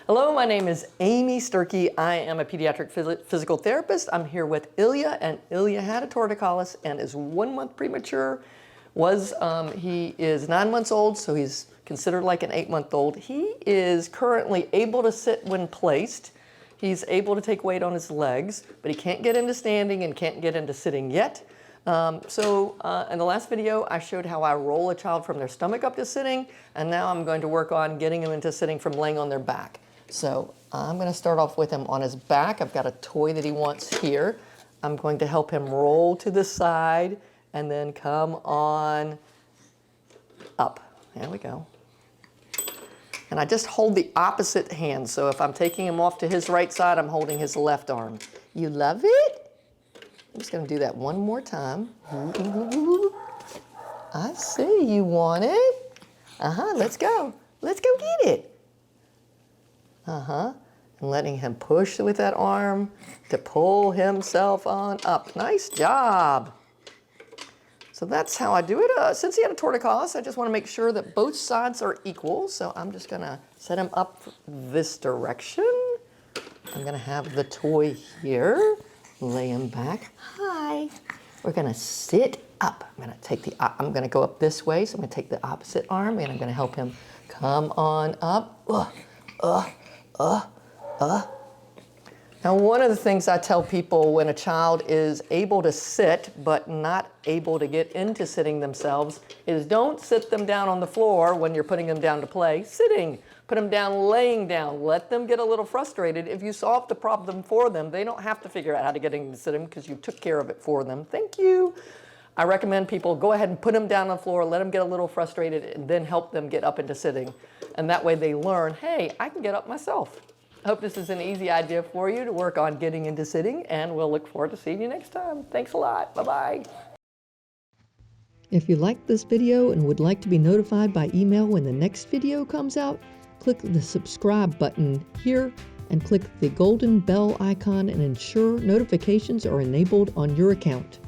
Hello, my name is Amy Sturkey. I am a pediatric physical therapist. I'm here with Ilya, and Ilya had a torticollis and is 1 month premature. He is 9 months old, so he's considered like an 8-month-old. He is currently able to sit when placed. He's able to take weight on his legs, but he can't get into standing and can't get into sitting yet. In the last video, I showed how I roll a child from their stomach up to sitting, and now I'm going to work on getting them into sitting from laying on their back. So I'm going to start off with him on his back. I've got a toy that he wants here. I'm going to help him roll to the side and then come on up. There we go. And I just hold the opposite hand. So if I'm taking him off to his right side, I'm holding his left arm. You love it? I'm just going to do that one more time. I see you want it. Let's go. Let's go get it. And letting him push with that arm to pull himself on up. Nice job. So that's how I do it. Since he had a torticollis, I just want to make sure that both sides are equal. So I'm just going to set him up this direction. I'm going to have the toy here. Lay him back. Hi. We're going to sit up. I'm going to go up this way. So I'm going to take the opposite arm and I'm going to help him come on up. Now, one of the things I tell people when a child is able to sit but not able to get into sitting themselves is don't sit them down on the floor when you're putting them down to play. Sitting. Put them down laying down. Let them get a little frustrated. If you solve the problem for them, they don't have to figure out how to get into sitting because you took care of it for them. Thank you. I recommend people go ahead and put them down on the floor, let them get a little frustrated, and then help them get up into sitting. And that way they learn, hey, I can get up myself. I hope this is an easy idea for you to work on getting into sitting, and we'll look forward to seeing you next time. Thanks a lot. Bye-bye. If you liked this video and would like to be notified by email when the next video comes out, click the subscribe button here and click the golden bell icon and ensure notifications are enabled on your account.